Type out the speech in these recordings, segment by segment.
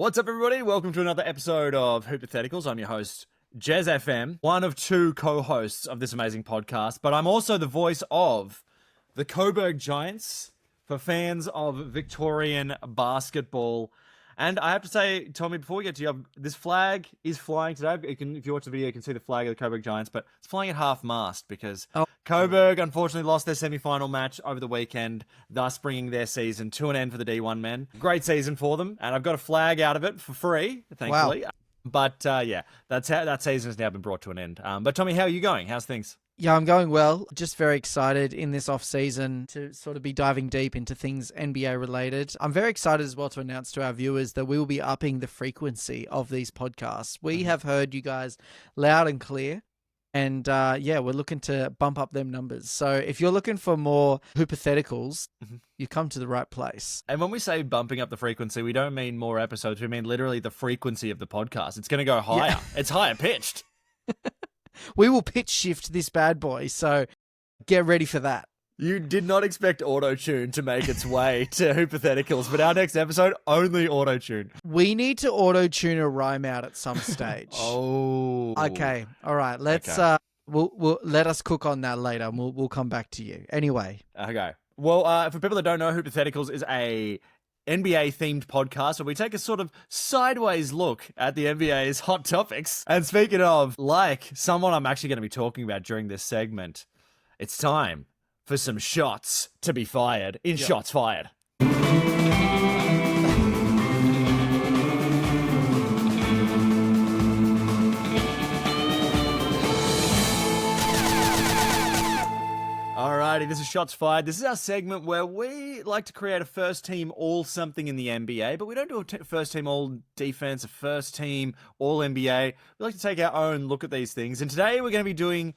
What's up, everybody? Welcome to another episode of Hypotheticals. I'm your host, Jez FM, one of two co-hosts of this amazing podcast, but I'm also the voice of the Coburg Giants for fans of Victorian basketball. And I have to say, Tommy, before we get to you, this flag is flying today. If you watch the video, you can see the flag of the Coburg Giants, but it's flying at half-mast because Coburg unfortunately lost their semi-final match over the weekend, thus bringing their season to an end for the D1 men. Great season for them, and I've got a flag out of it for free, thankfully. Wow. But that season has now been brought to an end. But Tommy, how are you going? How's things? Yeah, I'm going well. Just very excited in this off-season to sort of be diving deep into things NBA related. I'm very excited as well to announce to our viewers that we will be upping the frequency of these podcasts. We have heard you guys loud and clear. And we're looking to bump up them numbers. So if you're looking for more hypotheticals, you come to the right place. And when we say bumping up the frequency, we don't mean more episodes. We mean literally the frequency of the podcast. It's going to go higher. Yeah. It's higher pitched. We will pitch shift this bad boy, so get ready for that. You did not expect auto-tune to make its way to Hypotheticals, but our next episode, only auto-tune. We need to auto-tune a rhyme out at some stage. Oh. Okay. All right. Let's we'll let us cook on that later, and we'll come back to you. Anyway. Okay. Well, for people that don't know, Hypotheticals is a NBA-themed podcast where we take a sort of sideways look at the NBA's hot topics. And speaking of, like someone I'm actually going to be talking about during this segment, it's time for some shots to be fired in Shots Fired. Alrighty, this is Shots Fired. This is our segment where we like to create a first team all something in the NBA, but we don't do a first team all defense, a first team all NBA. We like to take our own look at these things. And today we're going to be doing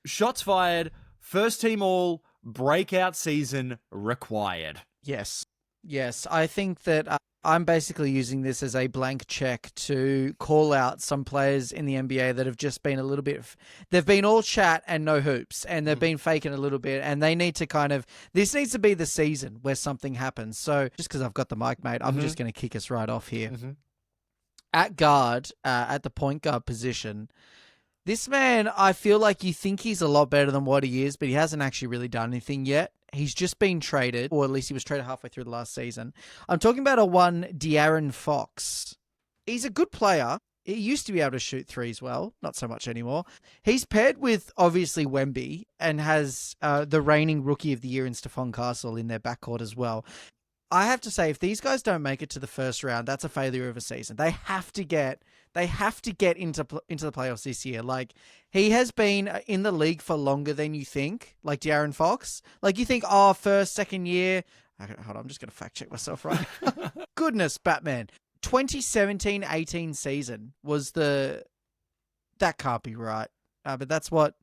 Shots Fired, first team all, breakout season required. Yes. I think that I'm basically using this as a blank check to call out some players in the NBA that have just been a little bit, they've been all chat and no hoops, and they've been faking a little bit, and they need to this needs to be the season where something happens. So just because I've got the mic, mate, I'm just going to kick us right off here. At guard, at the point guard position, this man, I feel like you think he's a lot better than what he is, but he hasn't actually really done anything yet. He's just been traded, or at least he was traded halfway through the last season. I'm talking about De'Aaron Fox. He's a good player. He used to be able to shoot threes well, not so much anymore. He's paired with, obviously, Wemby, and has the reigning Rookie of the Year in Stephon Castle in their backcourt as well. I have to say, if these guys don't make it to the first round, that's a failure of a season. They have to get into the playoffs this year. Like, he has been in the league for longer than you think, like De'Aaron Fox. Like, you think, first, second year. Okay, hold on, I'm just going to fact check myself right. Goodness, Batman. 2017-18 season was that can't be right. But that's what,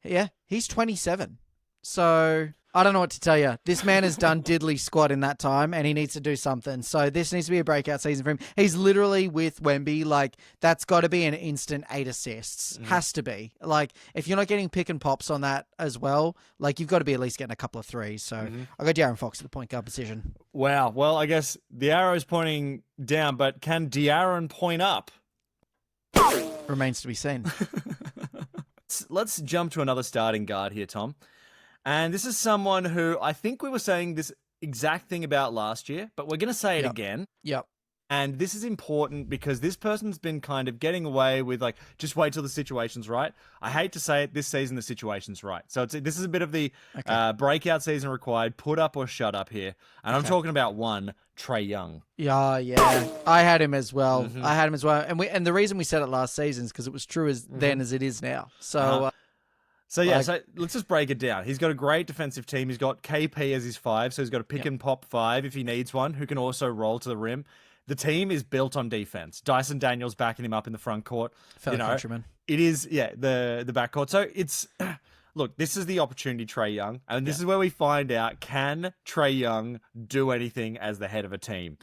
he's 27. So I don't know what to tell you. This man has done diddly squat in that time, and he needs to do something. So this needs to be a breakout season for him. He's literally with Wemby. Like, that's got to be an instant 8 assists. Has to be. Like, if you're not getting pick and pops on that as well, like, you've got to be at least getting a couple of threes. So I got De'Aaron Fox at the point guard position. Wow. Well, I guess the arrow's pointing down, but can De'Aaron point up? Remains to be seen. Let's jump to another starting guard here, Tom. And this is someone who I think we were saying this exact thing about last year, but we're going to say it again. Yep. And this is important because this person's been kind of getting away with, like, just wait till the situation's right. I hate to say it, this season the situation's right. So this is a bit of the breakout season required, put up or shut up here. And I'm talking about Trae Young. Yeah. I had him as well. And the reason we said it last season is because it was true then as it is now. So... So let's just break it down. He's got a great defensive team. He's got KP as his 5, so he's got a pick and pop 5 if he needs one, who can also roll to the rim. The team is built on defense. Dyson Daniels backing him up in the front court. Countryman. It is, the backcourt. So it's, look, this is the opportunity, Trae Young, and this is where we find out, can Trae Young do anything as the head of a team?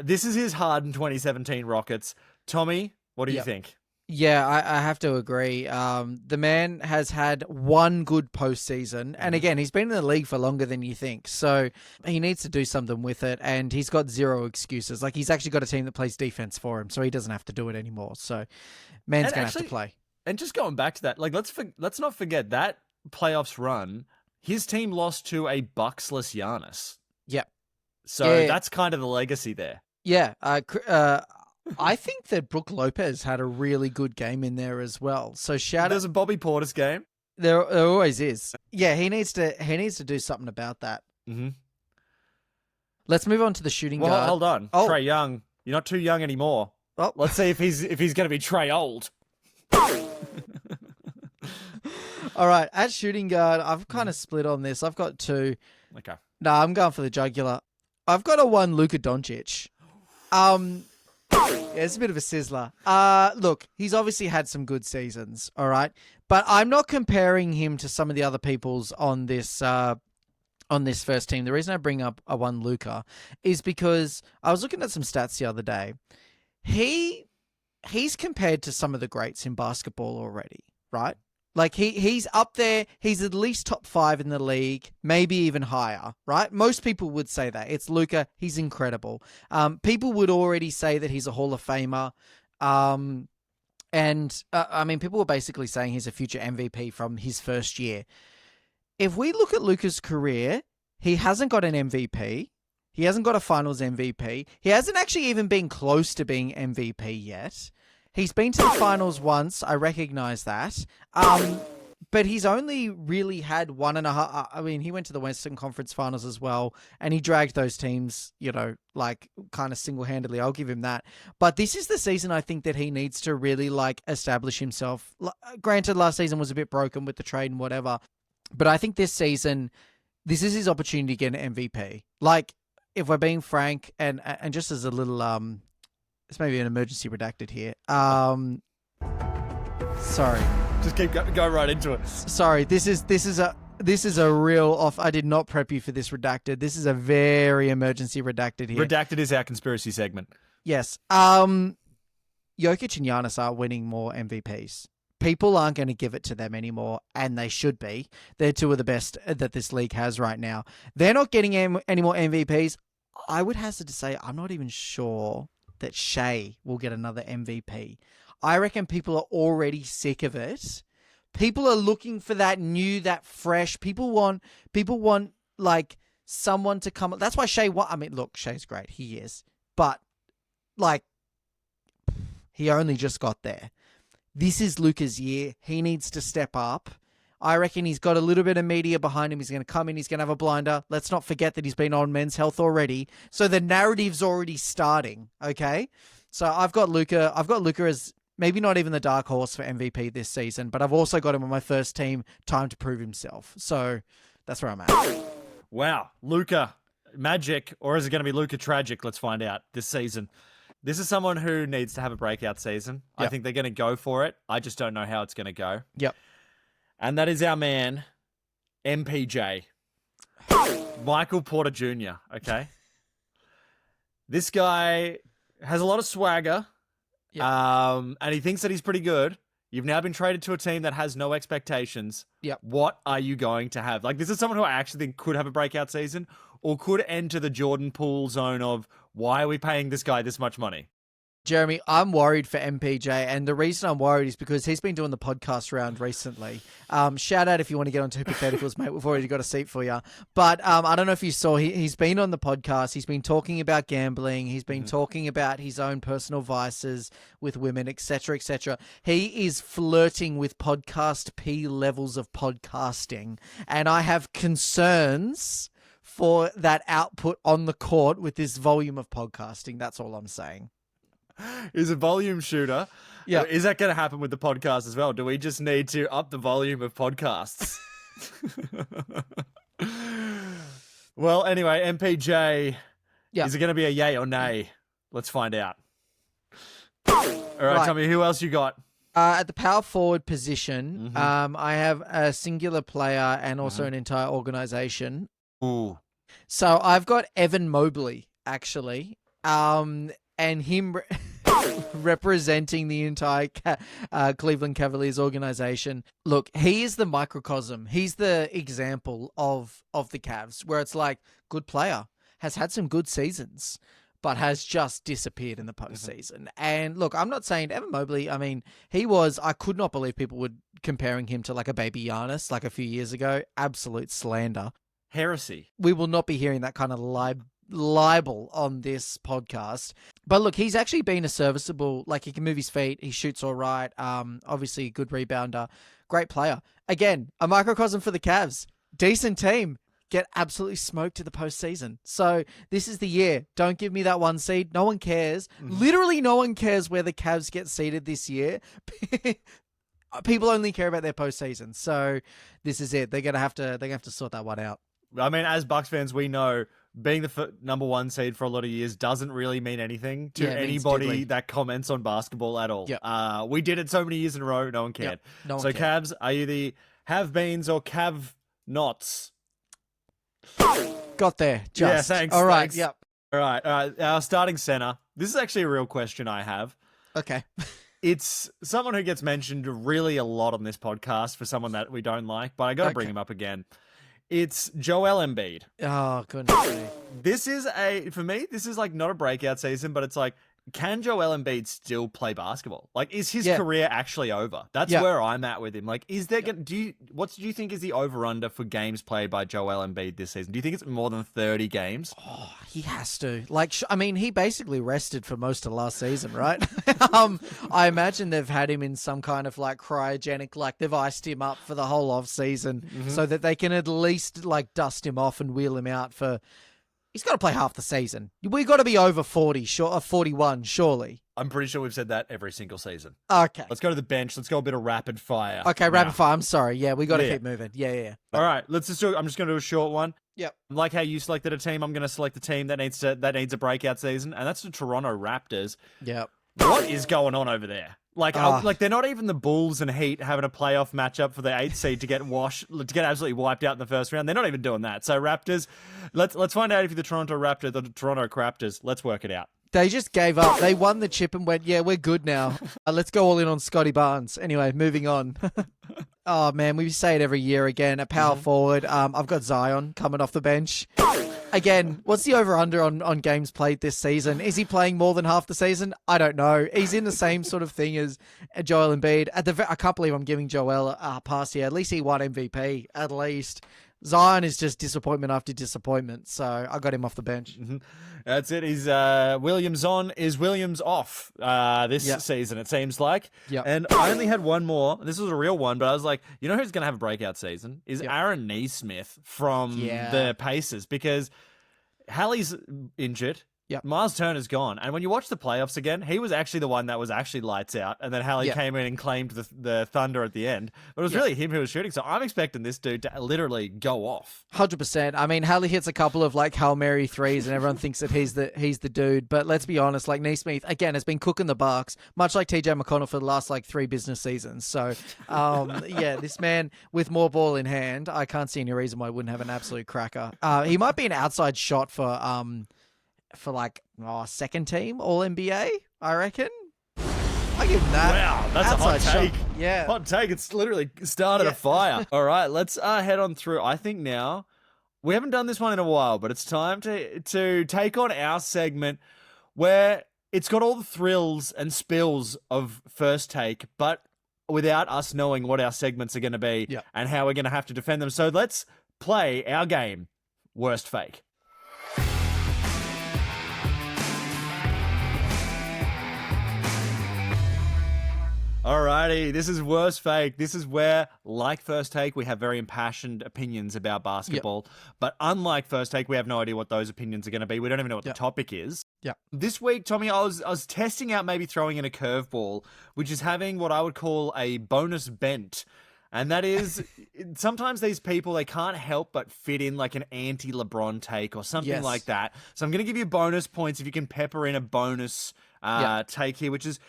This is his Harden 2017 Rockets. Tommy, what do you think? Yeah, I have to agree. The man has had one good postseason, and again, he's been in the league for longer than you think. So he needs to do something with it, and he's got zero excuses. Like, he's actually got a team that plays defense for him, so he doesn't have to do it anymore. So man's going to have to play. And just going back to that, like let's not forget that playoffs run. His team lost to a Bucksless Giannis. Yep. So that's kind of the legacy there. Yeah. I think that Brook Lopez had a really good game in there as well. So There's a Bobby Portis game. There always is. Yeah, he needs to do something about that. Mm-hmm. Let's move on to the shooting guard. Well, hold on. Trae Young. You're not too young anymore. Oh. Let's see if he's going to be Trae old. All right, at shooting guard, I've kind of split on this. I've got two. Okay. No, I'm going for the jugular. I've got a one Luka Doncic. Yeah, it's a bit of a sizzler. Look, he's obviously had some good seasons, all right? But I'm not comparing him to some of the other people's on this first team. The reason I bring up a one Luka is because I was looking at some stats the other day. He's compared to some of the greats in basketball already, right? Like, he's up there. He's at least top 5 in the league, maybe even higher, right? Most people would say that. It's Luka. He's incredible. People would already say that he's a Hall of Famer. I mean, people were basically saying he's a future MVP from his first year. If we look at Luka's career, he hasn't got an MVP. He hasn't got a finals MVP. He hasn't actually even been close to being MVP yet. He's been to the finals once. I recognize that. But he's only really had 1.5. I mean, he went to the Western Conference Finals as well, and he dragged those teams, like, kind of single-handedly. I'll give him that. But this is the season I think that he needs to really, like, establish himself. Granted, last season was a bit broken with the trade and whatever. But I think this season, this is his opportunity to get an MVP. Like, if we're being frank, and just as a little... It's maybe an emergency redacted here. Sorry. Just keep go right into it. Sorry, this is a real off. I did not prep you for this redacted. This is a very emergency redacted here. Redacted is our conspiracy segment. Yes. Jokic and Giannis are winning more MVPs. People aren't going to give it to them anymore, and they should be. They're two of the best that this league has right now. They're not getting any more MVPs. I would hazard to say I'm not even sure that Shea will get another MVP. I reckon people are already sick of it. People are looking for that new, that fresh. People want like someone to come. That's why Shea. I mean, look, Shea's great. He is, but like, he only just got there. This is Luka's year. He needs to step up. I reckon he's got a little bit of media behind him. He's going to come in. He's going to have a blinder. Let's not forget that he's been on Men's Health already. So the narrative's already starting, okay? So I've got Luka as maybe not even the dark horse for MVP this season, but I've also got him on my first team. Time to prove himself. So that's where I'm at. Wow. Luka magic, or is it going to be Luka tragic? Let's find out this season. This is someone who needs to have a breakout season. Yep. I think they're going to go for it. I just don't know how it's going to go. Yep. And that is our man, MPJ. Michael Porter Jr., okay? This guy has a lot of swagger, and he thinks that he's pretty good. You've now been traded to a team that has no expectations. Yep. What are you going to have? Like, this is someone who I actually think could have a breakout season or could enter the Jordan Poole zone of, why are we paying this guy this much money? Jeremy, I'm worried for MPJ, and the reason I'm worried is because he's been doing the podcast round recently. Shout out if you want to get onto hypotheticals, mate. We've already got a seat for you. But I don't know if you saw, he's been on the podcast. He's been talking about gambling. He's been talking about his own personal vices with women, etc., etc. He is flirting with podcast P levels of podcasting, and I have concerns for that output on the court with this volume of podcasting. That's all I'm saying. He's a volume shooter. Yeah. Is that going to happen with the podcast as well? Do we just need to up the volume of podcasts? Well, anyway, MPJ, is it going to be a yay or nay? Let's find out. All right, tell me, who else you got? At the power forward position, I have a singular player and also an entire organization. Ooh. So I've got Evan Mobley, actually. And him... representing the entire Cleveland Cavaliers organization. Look, he is the microcosm. He's the example of the Cavs, where it's like, good player, has had some good seasons, but has just disappeared in the postseason. And look, I'm not saying Evan Mobley, I mean, I could not believe people were comparing him to like a baby Giannis like a few years ago. Absolute slander. Heresy. We will not be hearing that kind of libel on this podcast. But look, he's actually been a serviceable, like he can move his feet, he shoots all right, obviously a good rebounder, great player. Again, a microcosm for the Cavs. Decent team. Get absolutely smoked to the postseason. So this is the year. Don't give me that one seed. No one cares. Literally no one cares where the Cavs get seeded this year. People only care about their postseason. So this is it. They're gonna have to sort that one out. I mean, as Bucks fans, we know being the number one seed for a lot of years doesn't really mean anything to anybody that comments on basketball at all. Yep. We did it so many years in a row. No one cared. Yep. No one so cared. Cavs, are you the have-beens or Cav-nots? Got there. Just. Yeah, thanks. All right. Thanks. Yep. All right. Our starting center. This is actually a real question I have. Okay. It's someone who gets mentioned really a lot on this podcast for someone that we don't like, but I got to bring him up again. It's Joel Embiid. Oh, goodness me. For me, this is like not a breakout season, but it's like, can Joel Embiid still play basketball? Like, is his career actually over? That's where I'm at with him. Like, is there what do you think is the over-under for games played by Joel Embiid this season? Do you think it's more than 30 games? Oh, he has to. Like, I mean, he basically rested for most of last season, right? I imagine they've had him in some kind of like cryogenic, like they've iced him up for the whole off season so that they can at least like dust him off and wheel him out for. He's got to play half the season. We've got to be over 40, 41, surely. I'm pretty sure we've said that every single season. Okay. Let's go to the bench. Let's go a bit of rapid fire. Okay, rapid fire. I'm sorry. Yeah, we got to keep moving. Yeah. All right, I'm just going to do a short one. Yep. Like how you selected a team, I'm going to select a team that needs a breakout season, and that's the Toronto Raptors. Yep. What is going on over there? Like, like they're not even the Bulls and Heat having a playoff matchup for the 8th seed to get absolutely wiped out in the first round. They're not even doing that. So Raptors, let's find out if you're the Toronto Raptors or the Toronto Craptors. Let's work it out. They just gave up. They won the chip and went, yeah, we're good now. Let's go all in on Scotty Barnes. Anyway, moving on. Oh, man, we say it every year again. A power forward. I've got Zion coming off the bench. Again, what's the over-under on games played this season? Is he playing more than half the season? I don't know. He's in the same sort of thing as Joel Embiid. I can't believe I'm giving Joel a pass here. At least he won MVP, at least. Zion is just disappointment after disappointment, so I got him off the bench. That's it. He's Williams on. Is Williams off this season, it seems like. Yep. And I only had one more. This was a real one, but I was like, you know who's going to have a breakout season? Is Aaron Neismith from the Pacers, because Hallie's injured. Yep. Miles Turner's gone. And when you watch the playoffs again, he was actually the one that was actually lights out. And then Hallie came in and claimed the Thunder at the end. But it was really him who was shooting. So I'm expecting this dude to literally go off. 100%. I mean, Hallie hits a couple of like Hail Mary threes and everyone thinks that he's the dude. But let's be honest, like Neismith, again, has been cooking the Bucks, much like TJ McConnell for the last like 3 business seasons. So, this man with more ball in hand, I can't see any reason why he wouldn't have an absolute cracker. He might be an outside shot for like second team All NBA, I reckon. I give him that. Wow, that's outside a hot take. Shot. Yeah. Hot take. It's literally started a fire. All right, let's head on through. I think now, we haven't done this one in a while, but it's time to take on our segment where it's got all the thrills and spills of First Take, but without us knowing what our segments are going to be and how we're going to have to defend them. So let's play our game, Worst Fake. Alrighty, this is Worst Fake. This is where, like First Take, we have very impassioned opinions about basketball. But unlike First Take, we have no idea what those opinions are going to be. We don't even know what the topic is. This week, Tommy, I was testing out maybe throwing in a curveball, which is having what I would call a bonus bent. And that is, sometimes these people, they can't help but fit in like an anti-LeBron take or something like that. So I'm going to give you bonus points if you can pepper in a bonus take here, which is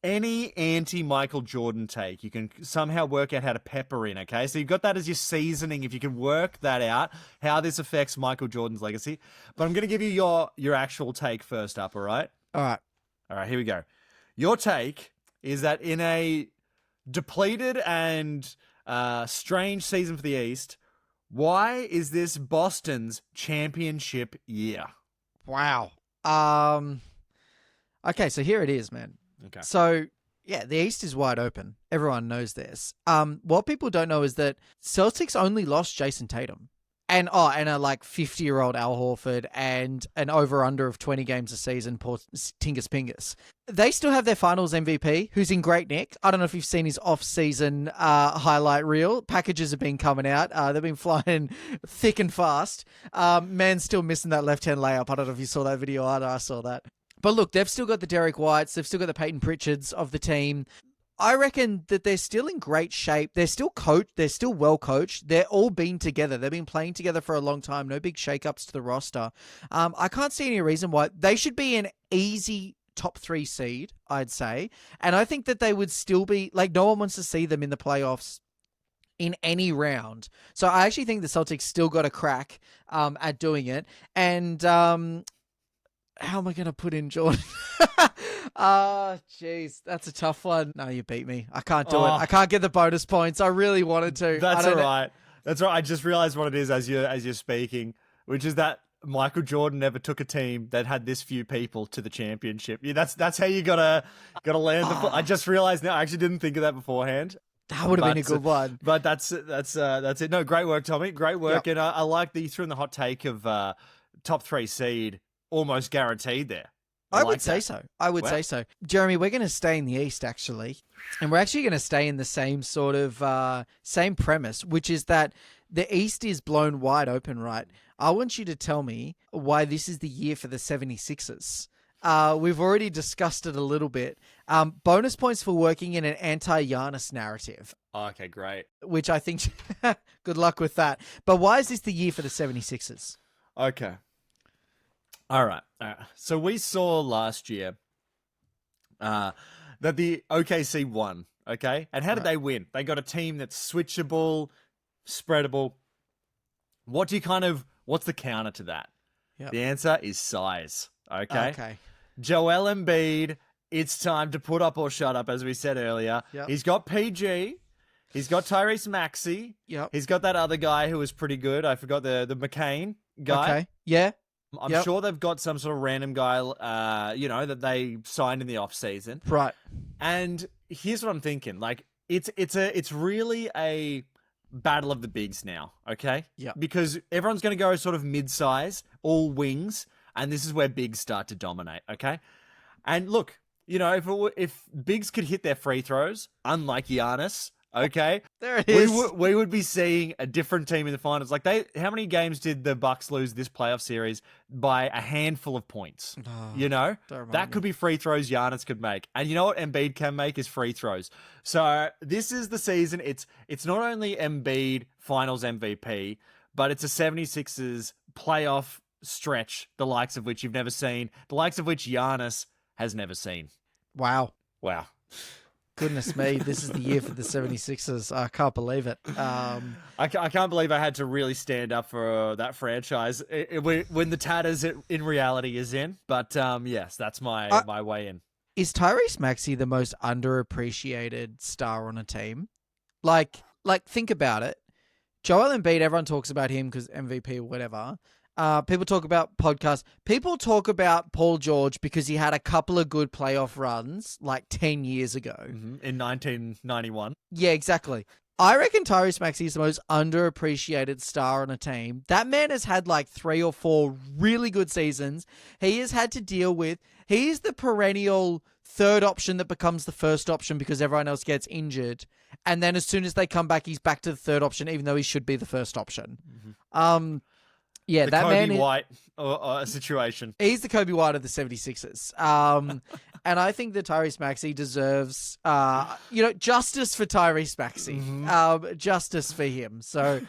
any anti-Michael Jordan take. You can somehow work out how to pepper in, okay? So you've got that as your seasoning. If you can work that out, how this affects Michael Jordan's legacy. But I'm going to give you your actual take first up, all right? All right. All right, here we go. Your take is that in a depleted and strange season for the East, why is this Boston's championship year? Wow. Okay, so here it is, man. Okay. So, yeah, the East is wide open. Everyone knows this. What people don't know is that Celtics only lost Jason Tatum. And a 50-year-old Al Horford and an over-under of 20 games a season, poor Tingus Pingus. They still have their finals MVP, who's in great nick. I don't know if you've seen his off-season highlight reel. Packages have been coming out. They've been flying thick and fast. Man's still missing that left-hand layup. I don't know if you saw that video either. I saw that. But look, they've still got the Derek Whites. They've still got the Peyton Pritchards of the team. I reckon that they're still in great shape. They're still coached. They're still well coached. They're all been together. They've been playing together for a long time. No big shakeups to the roster. I can't see any reason why they should be an easy top 3 seed, I'd say. And I think that they would still be, no one wants to see them in the playoffs in any round. So I actually think the Celtics still got a crack at doing it. And how am I going to put in Jordan? Jeez, that's a tough one. No, you beat me. I can't do it. I can't get the bonus points. I really wanted to. That's all right. That's right. I just realized what it is as you're speaking, which is that Michael Jordan never took a team that had this few people to the championship. Yeah, that's how you gotta land. I just realized now. I actually didn't think of that beforehand. That would have been a good one. But that's it. No, great work, Tommy. Great work, and I like that you threw in the hot take of top 3 seed almost guaranteed there. I would say so. Say so. Jeremy, we're going to stay in the East, actually. And we're actually going to stay in the same sort of, same premise, which is that the East is blown wide open, right? I want you to tell me why this is the year for the 76ers. We've already discussed it a little bit. Bonus points for working in an anti-Giannis narrative. Oh, okay, great. Which I think, good luck with that. But why is this the year for the 76ers? Okay. All right. So we saw last year that the OKC won, okay? And how did they win? They got a team that's switchable, spreadable. What's the counter to that? Yep. The answer is size, okay? Joel Embiid, it's time to put up or shut up, as we said earlier. Yep. He's got PG. He's got Tyrese Maxey. Yep. He's got that other guy who was pretty good. I forgot the McCain guy. Okay, yeah. I'm sure they've got some sort of random guy, that they signed in the off season, right? And here's what I'm thinking: it's really a battle of the bigs now, okay? Yeah. Because everyone's going to go sort of mid-size, all wings, and this is where bigs start to dominate, okay? And look, if bigs could hit their free throws, unlike Giannis. Okay, there it is. We would be seeing a different team in the finals. How many games did the Bucks lose this playoff series by a handful of points? That could be free throws Giannis could make, and you know what Embiid can make is free throws. So this is the season. It's not only Embiid Finals MVP, but it's a 76ers playoff stretch, the likes of which you've never seen, the likes of which Giannis has never seen. Wow. Goodness me, this is the year for the 76ers. I can't believe it. I can't believe I had to really stand up for that franchise when the tatters in reality is in. But yes, that's my way in. Is Tyrese Maxey the most underappreciated star on a team? Think about it. Joel Embiid, everyone talks about him because MVP or whatever. People talk about podcasts. People talk about Paul George because he had a couple of good playoff runs 10 years ago. Mm-hmm. In 1991. Yeah, exactly. I reckon Tyrese Maxey is the most underappreciated star on a team. That man has had 3 or 4 really good seasons. He has had to deal with... He's the perennial third option that becomes the first option because everyone else gets injured. And then as soon as they come back, he's back to the third option, even though he should be the first option. Mm-hmm. Yeah, the that Kobe man White situation. He's the Kobe White of the 76ers. And I think that Tyrese Maxey deserves, justice for Tyrese Maxey. Mm-hmm. Justice for him. So,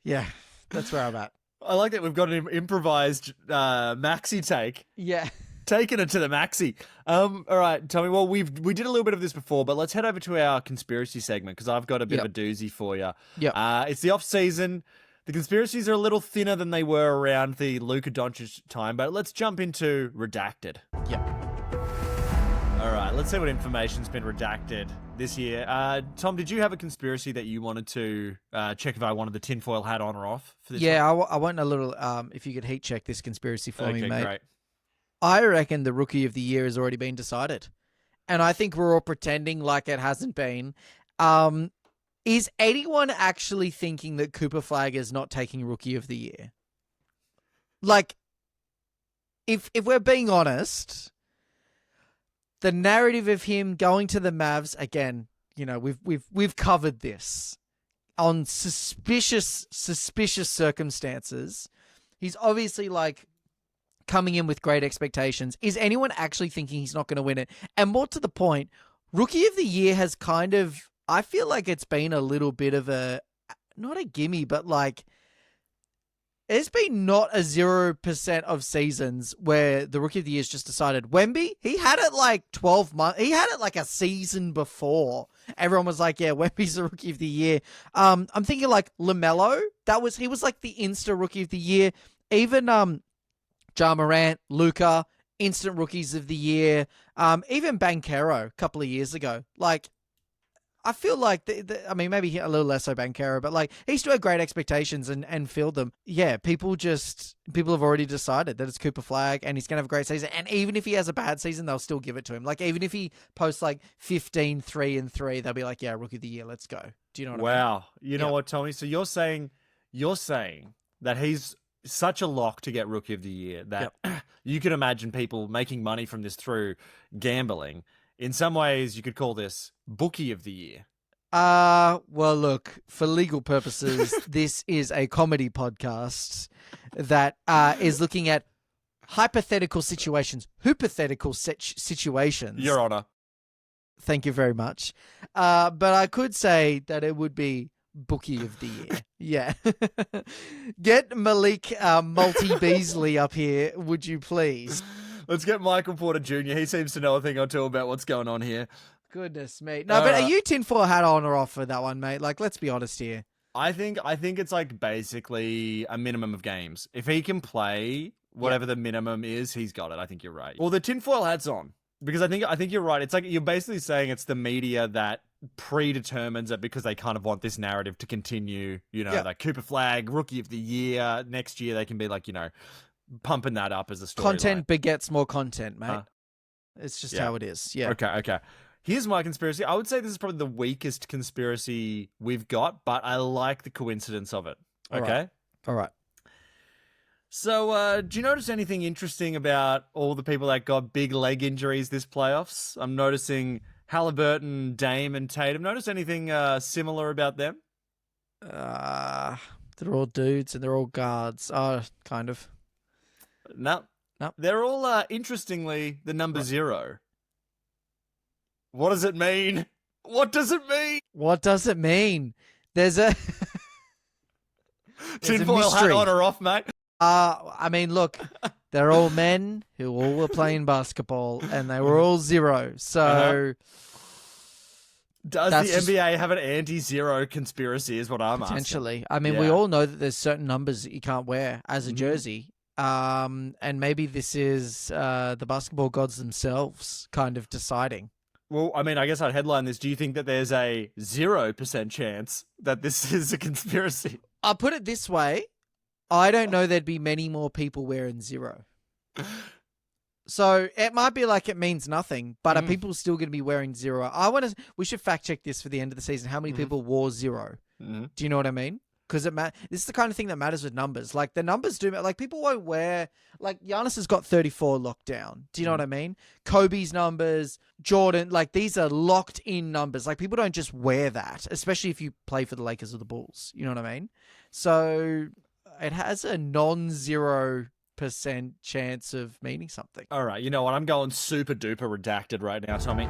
yeah, that's where I'm at. I like that we've got an improvised Maxey take. Yeah. Taking it to the Maxey. All right, Tommy. Well, we did a little bit of this before, but let's head over to our conspiracy segment because I've got a bit of a doozy for you. Yeah. It's the off season. The conspiracies are a little thinner than they were around the Luka Doncic time, but let's jump into Redacted. Yep. All right, let's see what information's been redacted this year. Tom, did you have a conspiracy that you wanted to check if I wanted the tinfoil hat on or off for this one? I want a little, if you could heat check this conspiracy for me, mate. Great. I reckon the Rookie of the Year has already been decided. And I think we're all pretending like it hasn't been. Is anyone actually thinking that Cooper Flagg is not taking Rookie of the Year? Like, if we're being honest, the narrative of him going to the Mavs again, we've covered this on suspicious circumstances. He's obviously like coming in with great expectations. Is anyone actually thinking he's not going to win it? And more to the point, Rookie of the Year has kind of, I feel like it's been a little bit of a, not a gimme, but like, it's been not a 0% of seasons where the Rookie of the Year is just decided. Wemby, he had it like 12 months. He had it like a season before. Everyone was like, yeah, Wemby's the Rookie of the Year. I'm thinking like LaMelo. He was like the Insta Rookie of the Year. Even Ja Morant, Luka, instant Rookies of the Year. Even Banchero a couple of years ago. Like, I feel like, maybe a little less so Banchero, but like he still had great expectations and filled them. Yeah, people have already decided that it's Cooper Flagg and he's going to have a great season. And even if he has a bad season, they'll still give it to him. Like even if he posts like 15, 3 and 3, they'll be like, yeah, Rookie of the Year, let's go. Do you know what I mean? Wow. You know what, Tommy? So you're saying that he's such a lock to get Rookie of the Year that you can imagine people making money from this through gambling. In some ways, you could call this Bookie of the Year. Well, look, for legal purposes, this is a comedy podcast that is looking at hypothetical situations, situations. Your Honor. Thank you very much. But I could say that it would be Bookie of the Year. Yeah. Get Malik Beasley up here, would you please? Let's get Michael Porter Jr. He seems to know a thing or two about what's going on here. Goodness me. No, but are you tinfoil hat on or off for that one, mate? Like, let's be honest here. I think it's like basically a minimum of games. If he can play whatever the minimum is, he's got it. I think you're right. Well, the tinfoil hat's on because I think you're right. It's like you're basically saying it's the media that predetermines it because they kind of want this narrative to continue. Like Cooper Flagg, Rookie of the Year. Next year they can be like, pumping that up as a story. Content begets more content, mate. It's just how it is. Yeah. Okay. Here's my conspiracy. I would say this is probably the weakest conspiracy we've got, but I like the coincidence of it. Okay? All right. So, do you notice anything interesting about all the people that got big leg injuries this playoffs? I'm noticing Halliburton, Dame, and Tatum. Notice anything similar about them? They're all dudes and they're all guards. Kind of. No. They're all, interestingly, the number 0. What does it mean? What does it mean? There's a... tinfoil hat on or off, mate? Look, they're all men who all were playing basketball and they were all 0. So... Does the NBA have an anti-0 conspiracy is what I'm asking. Potentially. We all know that there's certain numbers that you can't wear as a jersey. And maybe this is the basketball gods themselves kind of deciding. Well, I guess I'd headline this. Do you think that there's a 0% chance that this is a conspiracy? I'll put it this way. I don't know there'd be many more people wearing 0. So it might be like it means nothing, but are people still going to be wearing 0? We should fact check this for the end of the season. How many people wore 0? Do you know what I mean? Because this is the kind of thing that matters with numbers. Like the numbers do, like people won't wear, like Giannis has got 34 locked down. Do you know what I mean? Kobe's numbers, Jordan, like these are locked in numbers. Like people don't just wear that, especially if you play for the Lakers or the Bulls. You know what I mean? So it has a non-0% chance of meaning something. All right. You know what? I'm going super duper redacted right now, Tommy.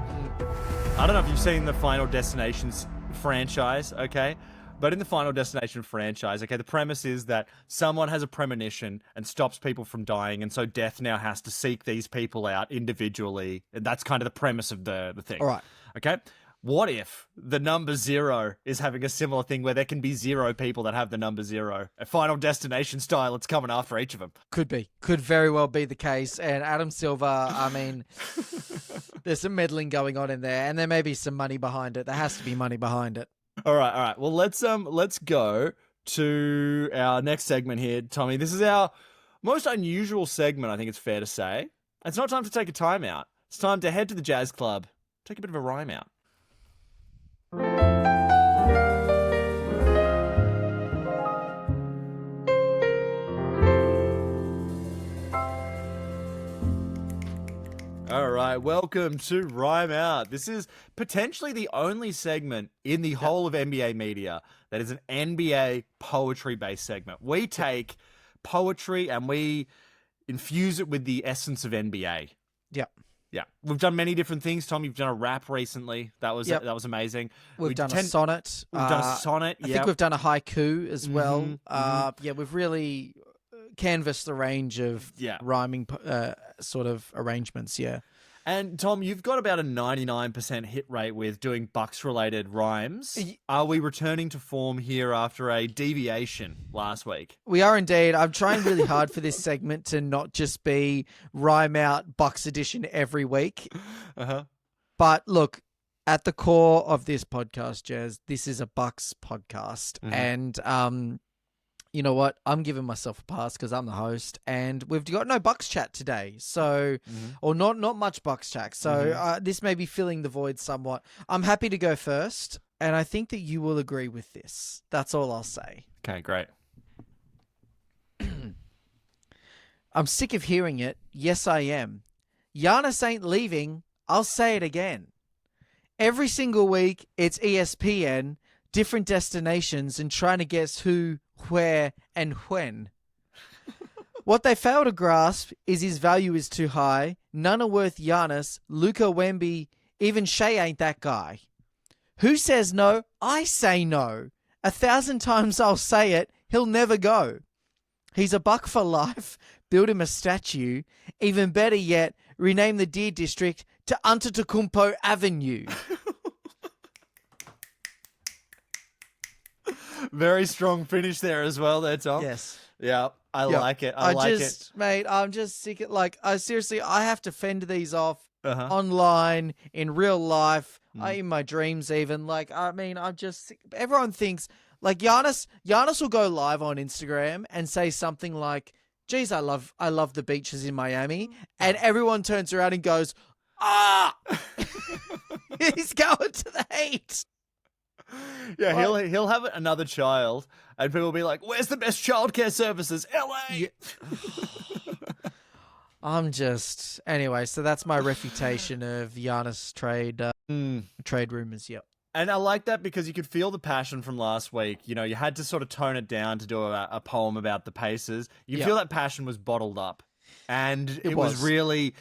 I don't know if you've seen the Final Destinations franchise, okay? But in the Final Destination franchise, okay, the premise is that someone has a premonition and stops people from dying, and so death now has to seek these people out individually. And that's kind of the premise of the thing. All right. Okay? What if the number 0 is having a similar thing where there can be 0 people that have the number 0? A Final Destination style, it's coming after each of them. Could be. Could very well be the case. And Adam Silver, There's some meddling going on in there, and there may be some money behind it. There has to be money behind it. All right. Well, let's go to our next segment here, Tommy. This is our most unusual segment, I think it's fair to say. It's not time to take a timeout. It's time to head to the Jazz Club, take a bit of a rhyme out. All right, welcome to Rhyme Out. This is potentially the only segment in the whole of NBA media that is an NBA poetry-based segment. We take poetry and we infuse it with the essence of NBA. Yep. Yeah. We've done many different things, Tom. You've done a rap recently. That was amazing. We've done a sonnet. We've done a sonnet, I think we've done a haiku as well. Mm-hmm. Yeah, we've really canvassed the range of rhyming sort of arrangements, yeah. And Tom, you've got about a 99% hit rate with doing Bucks-related rhymes. Are we returning to form here after a deviation last week? We are indeed. I'm trying really hard for this segment to not just be Rhyme Out Bucks edition every week. But look, at the core of this podcast, Jazz, this is a Bucks podcast. And you know what? I'm giving myself a pass because I'm the host, and we've got no Bucks chat today. So, or not much Bucks chat. So this may be filling the void somewhat. I'm happy to go first, and I think that you will agree with this. That's all I'll say. Okay, great. I'm sick of hearing it. Yes, I am. Giannis ain't leaving. I'll say it again. Every single week, it's ESPN, different destinations, and trying to guess who, where, and when. What they fail to grasp is his value is too high. None are worth Giannis, Luka, Wemby, even Shea ain't that guy. Who says no? I say no. 1,000 times I'll say it, he'll never go. He's a buck for life. Build him a statue. Even better yet, rename the Deer District to Antetokounmpo Avenue. Very strong finish there as well there, Tom. Yes. Yeah, I like it. I like it. Mate, I'm just sick of, I have to fend these off online, in real life, in my dreams even. I'm just sick. Everyone thinks, Giannis will go live on Instagram and say something like, geez, I love the beaches in Miami. And everyone turns around and goes, he's going to the Heat. Yeah, he'll have another child, and people will be like, "Where's the best childcare services? LA." Yeah. Anyway. So that's my refutation of Giannis trade rumors. Yep. And I like that because you could feel the passion from last week. You know, you had to sort of tone it down to do a poem about the Pacers. You feel that passion was bottled up, and it was really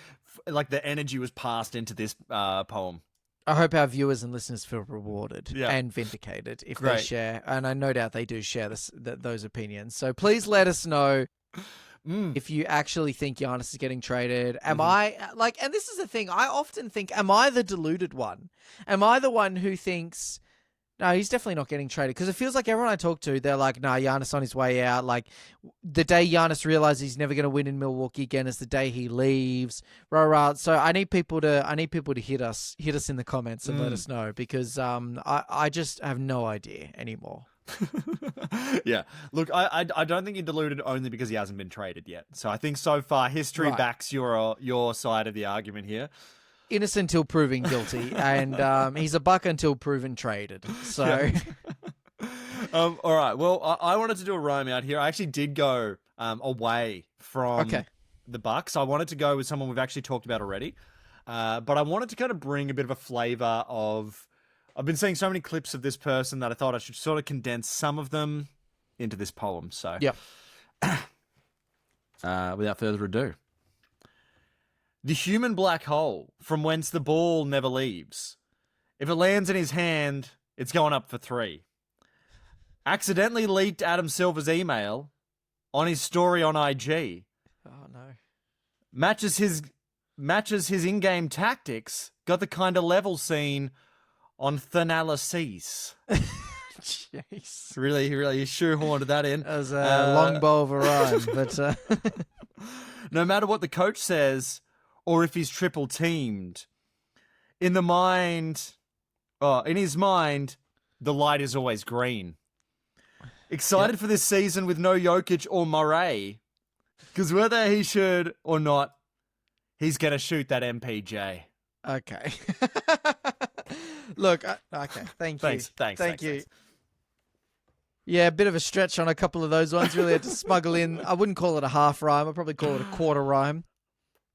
like the energy was passed into this poem. I hope our viewers and listeners feel rewarded and vindicated if they share, and I no doubt they do share those opinions. So please let us know if you actually think Giannis is getting traded. Am I and this is the thing, I often think, am I the deluded one? Am I the one who thinks, no, he's definitely not getting traded? Because it feels like everyone I talk to, they're like, nah, Giannis on his way out. Like, the day Giannis realizes he's never going to win in Milwaukee again is the day he leaves. Rah. So I need people to hit us in the comments and let us know, because I just have no idea anymore. Yeah. Look, I don't think you're deluded only because he hasn't been traded yet. So I think so far history backs your side of the argument here. Innocent until proven guilty, and he's a buck until proven traded. So, all right. Well, I wanted to do a rhyme out here. I actually did go away from the Bucks. I wanted to go with someone we've actually talked about already, but I wanted to kind of bring a bit of a flavor of. I've been seeing so many clips of this person that I thought I should sort of condense some of them into this poem. So, without further ado. The human black hole from whence the ball never leaves. If it lands in his hand, it's going up for 3. Accidentally leaked Adam Silver's email on his story on IG. Oh, no. Matches his in-game tactics. Got the kind of level seen on Thanalysis. Jeez. Really shoehorned that in. That was a long bow of a rhyme, but... No matter what the coach says, or if he's triple teamed, in his mind, the light is always green. Excited for this season with no Jokic or Murray, because whether he should or not, he's going to shoot that MPJ. Okay. Look, okay. Thank you. Thanks. You. Yeah, a bit of a stretch on a couple of those ones. Really had to smuggle in. I wouldn't call it a half rhyme. I'd probably call it a quarter rhyme.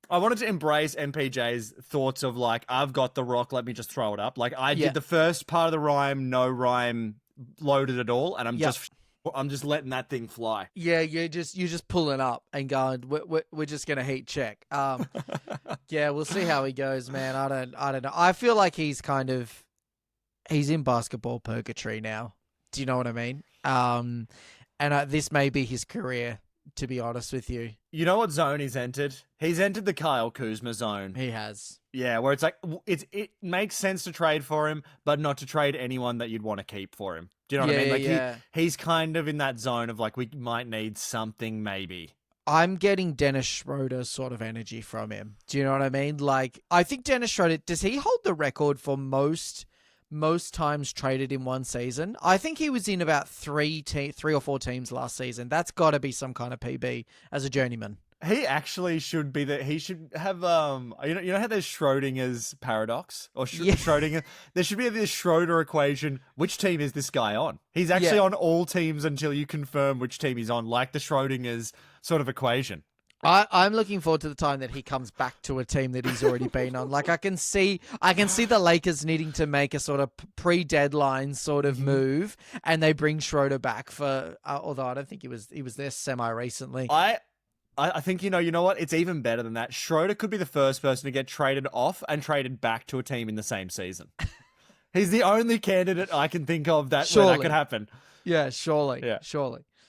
I wanted to embrace MPJ's thoughts of like, I've got the rock, let me just throw it up. Like I did the first part of the rhyme, no rhyme loaded at all, and I'm just letting that thing fly. Yeah, you're just pulling up and going, we're just gonna heat check. Yeah, we'll see how he goes, man. I don't know. I feel like he's in basketball purgatory now. Do you know what I mean? And this may be his career, to be honest with you. You know what zone he's entered? He's entered the Kyle Kuzma zone. He has. Yeah, where it's like, it makes sense to trade for him, but not to trade anyone that you'd want to keep for him. Do you know what I mean? Like he's kind of in that zone of like, we might need something maybe. I'm getting Dennis Schroeder sort of energy from him. Do you know what I mean? Like, I think Dennis Schroeder, does he hold the record for most times traded in one season? I think he was in about three or four teams last season. That's got to be some kind of PB as a journeyman. He actually should be he should have you know how there's Schrodinger's paradox or Schrodinger. There should be this Schroeder equation. Which team is this guy on? He's actually on all teams until you confirm which team he's on, like the Schrodinger's sort of equation. I'm looking forward to the time that he comes back to a team that he's already been on. Like I can see the Lakers needing to make a sort of pre-deadline sort of move, and they bring Schroeder back for. Although I don't think he was there semi recently. I think you know what? It's even better than that. Schroeder could be the first person to get traded off and traded back to a team in the same season. He's the only candidate I can think of where that could happen. Yeah, surely.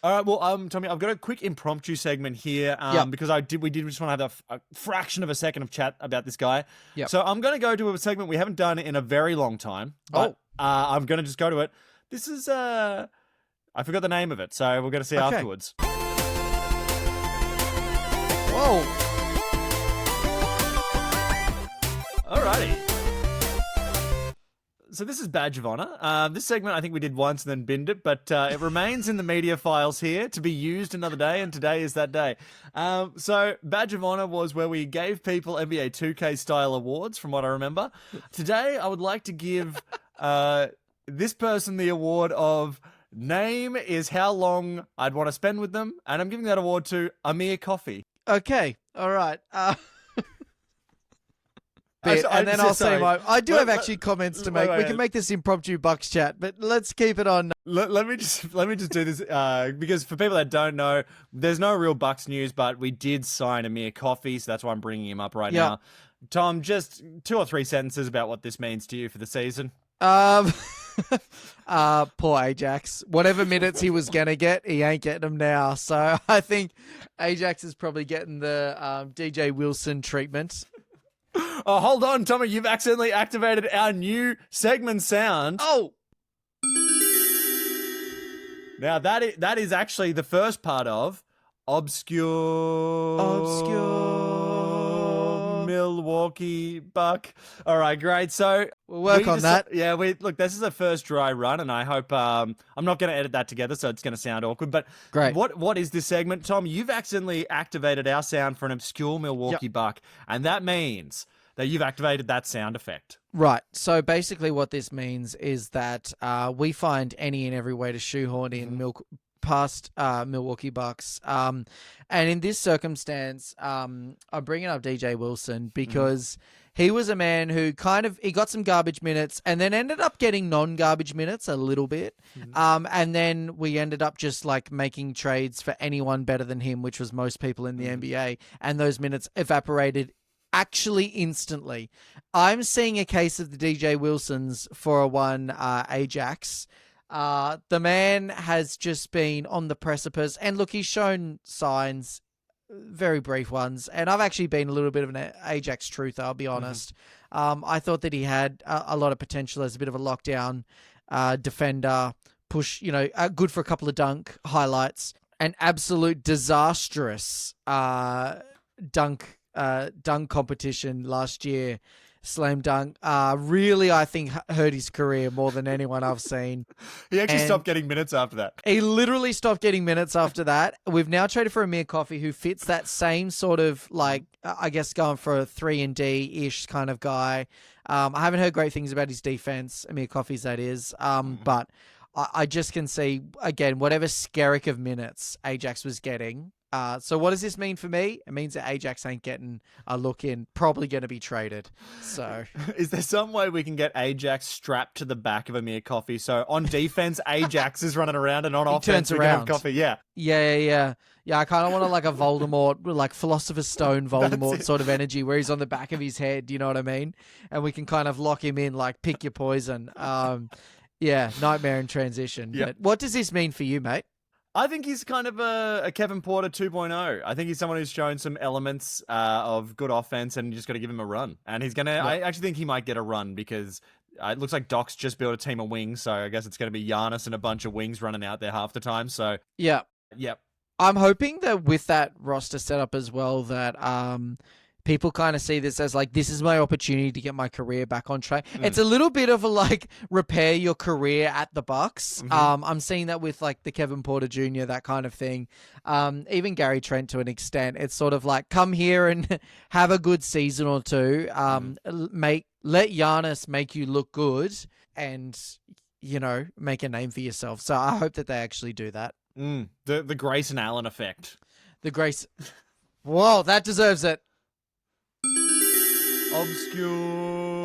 All right, well, Tommy, I've got a quick impromptu segment here because we did just want to have a fraction of a second of chat about this guy. Yep. So I'm going to go to a segment we haven't done in a very long time. But, I'm going to just go to it. This is, I forgot the name of it, so we're going to see afterwards. Whoa. Alrighty. So this is Badge of Honor. This segment I think we did once and then binned it, but it remains in the media files here to be used another day, and today is that day. So Badge of Honor was where we gave people NBA 2K style awards, from what I remember. Today I would like to give this person the award of name is how long I'd want to spend with them, and I'm giving that award to Amir Coffey. Okay, all right. I'll say I do have actually comments to make. We can make this impromptu Bucks chat, but let's keep it on. Let me just do this because for people that don't know, there's no real Bucks news, but we did sign Amir Coffey, so that's why I'm bringing him up right now. Tom, just 2 or 3 sentences about what this means to you for the season. Poor Ajax. Whatever minutes he was gonna get, he ain't getting them now. So I think Ajax is probably getting the DJ Wilson treatment. Oh, hold on, Tommy. You've accidentally activated our new segment sound. Oh. Now, that is actually the first part of Obscure Milwaukee Buck. All right, great. So we'll work on that. Yeah, look, this is a first dry run, and I hope I'm not going to edit that together, so it's going to sound awkward. But great. What is this segment, Tom? You've accidentally activated our sound for an obscure Milwaukee Buck, and that means that you've activated that sound effect. Right. So basically, what this means is that we find any and every way to shoehorn in past Milwaukee Bucks. And in this circumstance, I'm bringing up DJ Wilson because he was a man who he got some garbage minutes and then ended up getting non-garbage minutes a little bit. And then we ended up just like making trades for anyone better than him, which was most people in the NBA. And those minutes evaporated actually instantly. I'm seeing a case of the DJ Wilsons for Ajax. The man has just been on the precipice, and look, he's shown signs, very brief ones, and I've actually been a little bit of an Ajax truther, I'll be honest. I thought that he had a lot of potential as a bit of a lockdown defender, push, good for a couple of dunk highlights, an absolute disastrous dunk competition last year slam dunk. Really, I think hurt his career more than anyone I've seen. He actually stopped getting minutes after that. He literally stopped getting minutes after that. We've now traded for Amir Coffey, who fits that same sort of like, I guess, going for a 3-and-D-ish kind of guy. I haven't heard great things about his defense, Amir Coffey's that is, but I just can see, again, whatever skerrick of minutes Ajax was getting. So what does this mean for me? It means that Ajax ain't getting a look in, probably going to be traded. So, is there some way we can get Ajax strapped to the back of Amir Coffey? So on defense, Ajax is running around, and on offense, we can have Coffey. Yeah. Yeah. I kind of want like a Voldemort, like Philosopher's Stone Voldemort sort of energy where he's on the back of his head. You know what I mean? And we can kind of lock him in, like pick your poison. Yeah, nightmare in transition. Yep. But what does this mean for you, mate? I think he's kind of a Kevin Porter 2.0. I think he's someone who's shown some elements of good offense, and you just got to give him a run. And he's going to, I actually think he might get a run because it looks like Doc's just built a team of wings. So I guess it's going to be Giannis and a bunch of wings running out there half the time. So yeah. Yep. I'm hoping that with that roster setup as well, that people kind of see this as like, this is my opportunity to get my career back on track. It's a little bit of a like repair your career at the Bucks. I'm seeing that with like the Kevin Porter Jr., that kind of thing. Even Gary Trent to an extent. It's sort of like, come here and have a good season or two. Let Giannis make you look good and, you know, make a name for yourself. So I hope that they actually do that. The Grayson Allen effect. Whoa, that deserves it. Obscure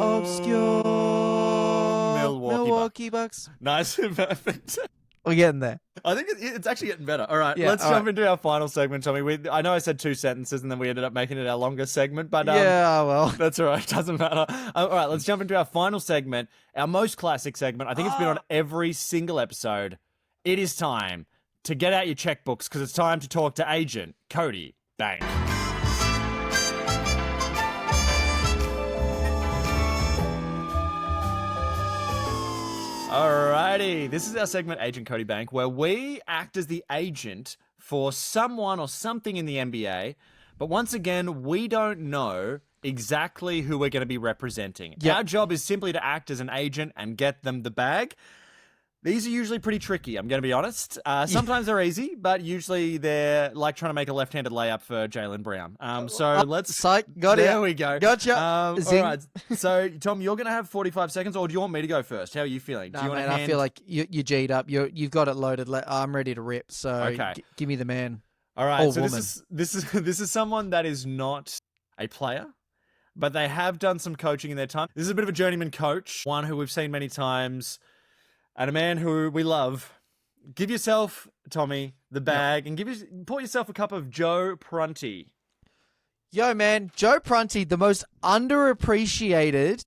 Milwaukee Bucks. Nice and perfect. We're getting there. I think it's actually getting better. All right, let's jump into our final segment, Tommy. I know I said 2 sentences and then we ended up making it our longest segment, but yeah, well, that's all right. Doesn't matter. All right, let's jump into our final segment, our most classic segment. I think it's been on every single episode. It is time to get out your checkbooks because it's time to talk to agent Cody Bank. Alrighty, this is our segment, Agent Cody Bank, where we act as the agent for someone or something in the NBA, but once again, we don't know exactly who we're going to be representing. Yep. Our job is simply to act as an agent and get them the bag. These are usually pretty tricky, I'm going to be honest. Sometimes they're easy, but usually they're like trying to make a left-handed layup for Jaylen Brown. So let's... There we go. Gotcha. All right. So, Tom, you're going to have 45 seconds, or do you want me to go first? How are you feeling? No, man, I feel like you're G'd up. You've got it loaded. I'm ready to rip, so okay. Give me the man. All right, so woman. this is someone that is not a player, but they have done some coaching in their time. This is a bit of a journeyman coach, one who we've seen many times, and a man who we love. Give yourself, Tommy, the bag, and pour yourself a cup of Joe Prunty. Yo, man, Joe Prunty, the most underappreciated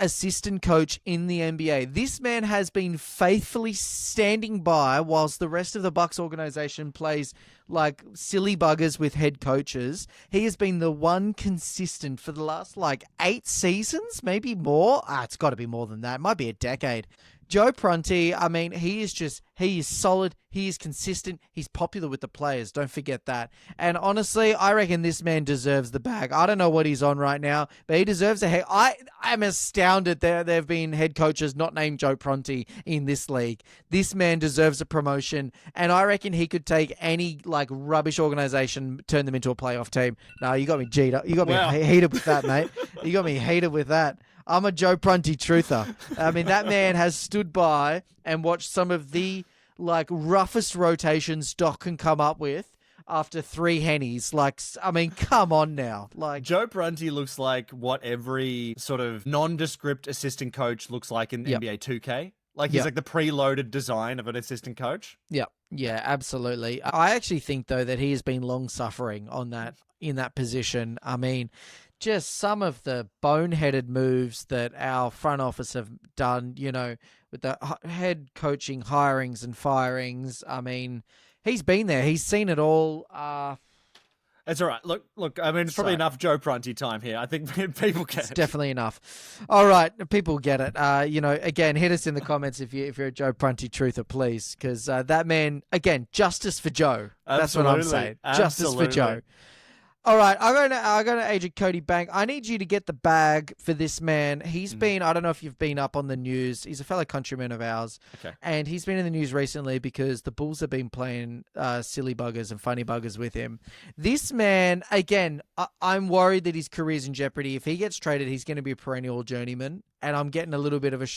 assistant coach in the NBA. This man has been faithfully standing by whilst the rest of the Bucks organization plays like silly buggers with head coaches. He has been the one consistent for the last 8 seasons, maybe more. It's got to be more than that. It might be a decade. Joe Prunty, I mean, he is solid, he is consistent, he's popular with the players, don't forget that. And honestly, I reckon this man deserves the bag. I don't know what he's on right now, but he deserves a head. I am astounded there have been head coaches not named Joe Prunty in this league. This man deserves a promotion, and I reckon he could take any rubbish organization, turn them into a playoff team. No, you got me G'd up. You got me heated with that, mate. You got me heated with that. I'm a Joe Prunty truther. I mean, that man has stood by and watched some of the roughest rotations Doc can come up with after 3 hennies. I mean, come on now. Joe Prunty looks like what every sort of nondescript assistant coach looks like in NBA 2K. He's the preloaded design of an assistant coach. Yeah, absolutely. I actually think though that he has been long suffering in that position. I mean, just some of the boneheaded moves that our front office have done, with the head coaching hirings and firings. I mean, he's been there. He's seen it all. It's all right. Look. I mean, it's probably enough Joe Prunty time here. I think people get it. It's definitely enough. All right, people get it. Again, hit us in the comments if you're a Joe Prunty truther, please, because that man, again, justice for Joe. That's what I'm saying. Justice for Joe. All right, I'm gonna Agent Cody Bank. I need you to get the bag for this man. He's been, I don't know if you've been up on the news. He's a fellow countryman of ours. Okay. And he's been in the news recently because the Bulls have been playing silly buggers and funny buggers with him. This man, again, I'm worried that his career's in jeopardy. If he gets traded, he's going to be a perennial journeyman. And I'm getting a little bit of a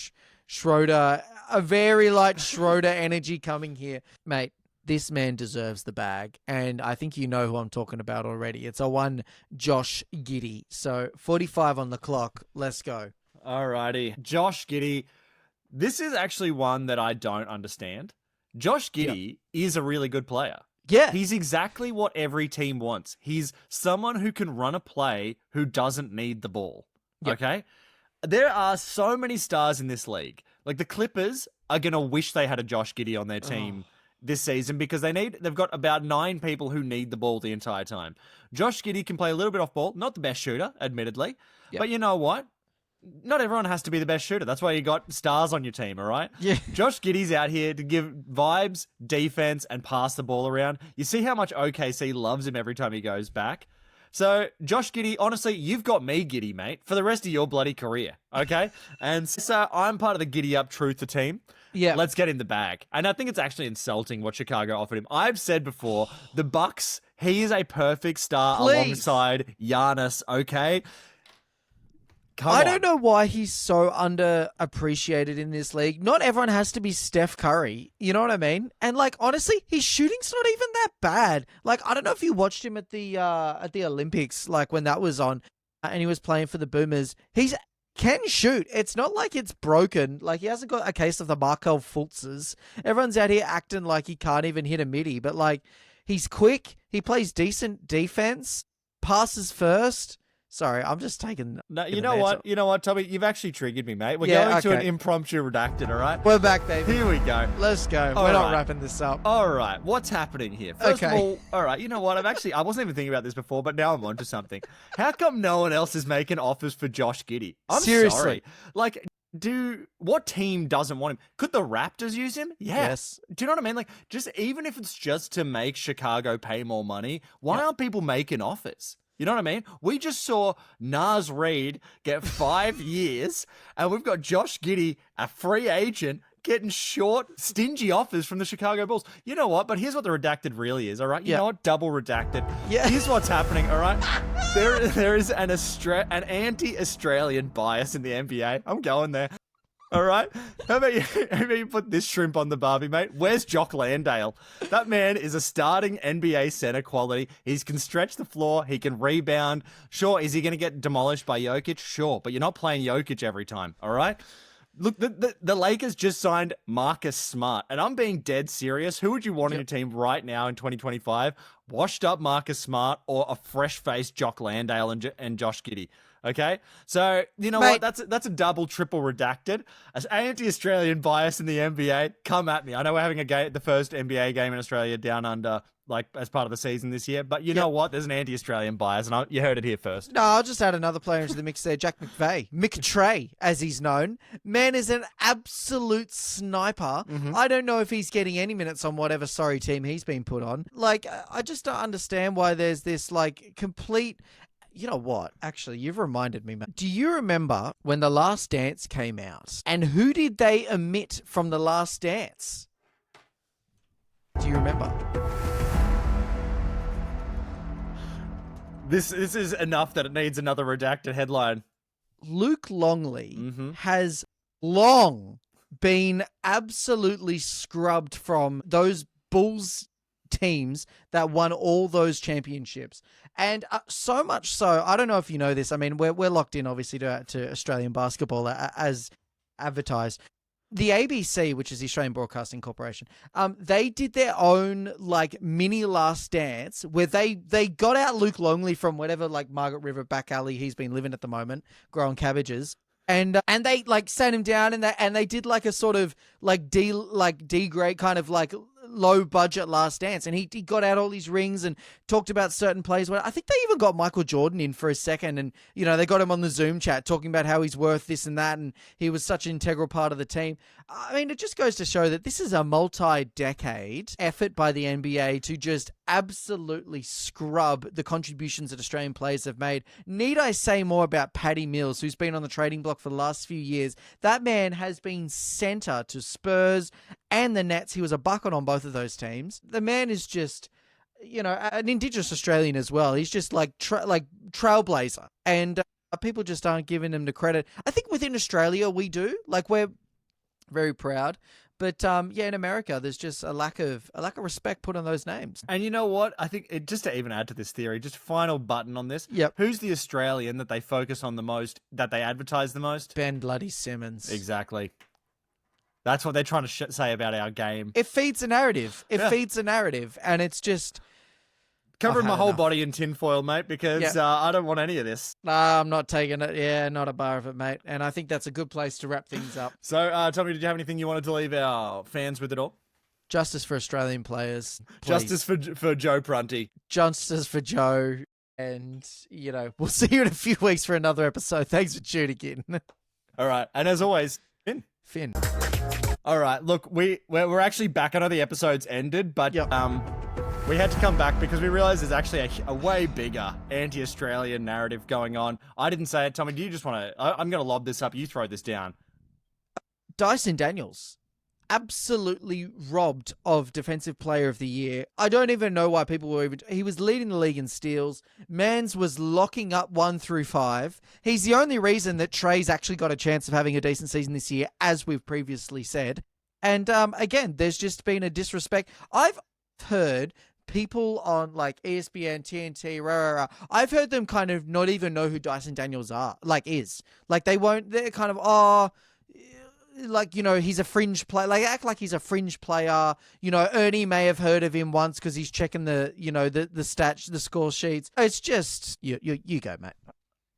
Schroeder, a very light Schroeder energy coming here. Mate, this man deserves the bag, and I think you know who I'm talking about already. It's a one Josh Giddey. So 45 on the clock. Let's go. Alrighty. Josh Giddey. This is actually one that I don't understand. Josh Giddey is a really good player. Yeah. He's exactly what every team wants. He's someone who can run a play who doesn't need the ball. Yep. Okay? There are so many stars in this league. Like, the Clippers are going to wish they had a Josh Giddey on their team this season because they've got about 9 people who need the ball the entire time. Josh Giddey can play a little bit off ball, not the best shooter, admittedly. Yep. But you know what? Not everyone has to be the best shooter. That's why you got stars on your team, all right? Yeah. Josh Giddey's out here to give vibes, defense, and pass the ball around. You see how much OKC loves him every time he goes back? So, Josh Giddey, honestly, you've got me Giddey, mate, for the rest of your bloody career, okay? And so I'm part of the Giddey Up Truther team. Yeah. Let's get in the bag. And I think it's actually insulting what Chicago offered him. I've said before, the Bucks, he is a perfect star alongside Giannis, okay? I don't know why he's so underappreciated in this league. Not everyone has to be Steph Curry. You know what I mean? And like, honestly, his shooting's not even that bad. Like, I don't know if you watched him at the Olympics, like when that was on, and he was playing for the Boomers. He's can shoot. It's not like it's broken. Like, he hasn't got a case of the Markel Fultzes. Everyone's out here acting like he can't even hit a midi, but like, he's quick. He plays decent defense, passes first. Sorry, I'm just taking... No, you know what, Tommy? You've actually triggered me, mate. We're going to an impromptu redacted, all right? We're back, baby. Here we go. Let's go. We're not wrapping this up. All right, what's happening here? First of all, all right, you know what? I wasn't even thinking about this before, but now I'm onto something. How come no one else is making offers for Josh Giddey? I'm Seriously. sorry. Like... what team doesn't want him? Could the Raptors use him? Yeah. Yes. Do you know what I mean? Like, just even if it's just to make Chicago pay more money, why aren't people making offers? You know what I mean? We just saw Naz Reid get 5 years, and we've got Josh Giddey, a free agent, getting short, stingy offers from the Chicago Bulls. You know what? But here's what the redacted really is, all right? You know what? Double redacted. Yeah. Here's what's happening, all right? There is an anti-Australian bias in the NBA. I'm going there. All right? How about you put this shrimp on the barbie, mate? Where's Jock Landale? That man is a starting NBA center quality. He can stretch the floor. He can rebound. Sure, is he going to get demolished by Jokic? Sure, but you're not playing Jokic every time, all right? Look, the Lakers just signed Marcus Smart, and I'm being dead serious. Who would you want on your team right now in 2025? Washed up Marcus Smart or a fresh-faced Jock Landale and Josh Giddey? Okay, so you know what? That's a double, triple redacted. As anti-Australian bias in the NBA, come at me. I know we're having the first NBA game in Australia down under, like as part of the season this year. But you know what? There's an anti-Australian bias, and you heard it here first. No, I'll just add another player into the mix there, Jack McVeigh, Trae, as he's known. Man is an absolute sniper. Mm-hmm. I don't know if he's getting any minutes on whatever sorry team he's been put on. Like, I just don't understand why there's this like complete. You know what? Actually, you've reminded me, man. Do you remember when The Last Dance came out? And who did they omit from The Last Dance? Do you remember? This is enough that it needs another redacted headline. Luke Longley has long been absolutely scrubbed from those Bulls teams that won all those championships. And so much so, I don't know if you know this. I mean, we're locked in, obviously, to Australian basketball as advertised. The ABC, which is the Australian Broadcasting Corporation, they did their own like mini Last Dance where they got out Luke Longley from whatever like Margaret River back alley he's been living at the moment, growing cabbages. And they like sat him down and they did like a sort of like D grade kind of like low budget Last Dance, and he got out all these rings and talked about certain plays. I think they even got Michael Jordan in for a second, and you know they got him on the Zoom chat talking about how he's worth this and that, and he was such an integral part of the team. I mean, it just goes to show that this is a multi-decade effort by the NBA to just absolutely scrub the contributions that Australian players have made. Need I say more about Paddy Mills, who's been on the trading block for the last few years? That man has been centre to Spurs and the Nets. He was a bucket on both of those teams. The man is just, an Indigenous Australian as well. He's just like trailblazer. And people just aren't giving him the credit. I think within Australia we do. Like, we're very proud. But in America, there's just a lack of respect put on those names. And you know what? I think just to even add to this theory, just final button on this. Yep. Who's the Australian that they focus on the most, that they advertise the most? Ben bloody Simmons. Exactly. That's what they're trying to say about our game. It feeds a narrative. Feeds a narrative, and it's just covering my whole body in tinfoil, mate, because I don't want any of this. Nah, I'm not taking it. Yeah, not a bar of it, mate. And I think that's a good place to wrap things up. So, Tommy, did you have anything you wanted to leave our fans with at all? Justice for Australian players. Please. Justice for Joe Prunty. Justice for Joe. And, we'll see you in a few weeks for another episode. Thanks for tuning in. All right. And as always, Finn. All right. Look, we're actually back. I know the episode's ended, but we had to come back because we realized there's actually a way bigger anti-Australian narrative going on. I didn't say it. Tommy, do you just want to... I'm going to lob this up. You throw this down. Dyson Daniels. Absolutely robbed of Defensive Player of the Year. I don't even know why people were even... He was leading the league in steals. Mans was locking up 1 through 5. He's the only reason that Trae's actually got a chance of having a decent season this year, as we've previously said. And again, there's just been a disrespect. I've heard people on like ESPN, TNT, I've heard them kind of not even know who Dyson Daniels is. Like they're kind of, he's a fringe player. Like, act like he's a fringe player. Ernie may have heard of him once because he's checking the stats, the score sheets. It's just, you go, mate.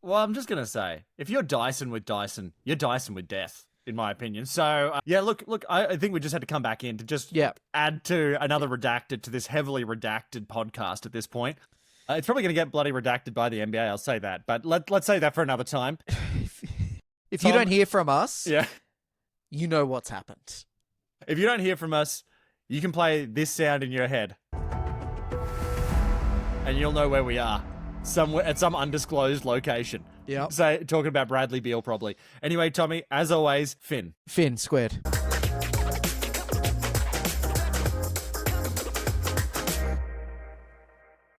Well, I'm just going to say, if you're Dyson with Dyson, you're Dyson with death, in my opinion. So, look, I think we just had to come back in to just add to another redacted to this heavily redacted podcast at this point. It's probably going to get bloody redacted by the NBA, I'll say that. But let's say that for another time. If you don't hear from us... Yeah. You know what's happened. If you don't hear from us, you can play this sound in your head. And you'll know where we are. Somewhere at some undisclosed location. Yeah. Say, talking about Bradley Beal, probably. Anyway, Tommy, as always, Finn. Finn, squared.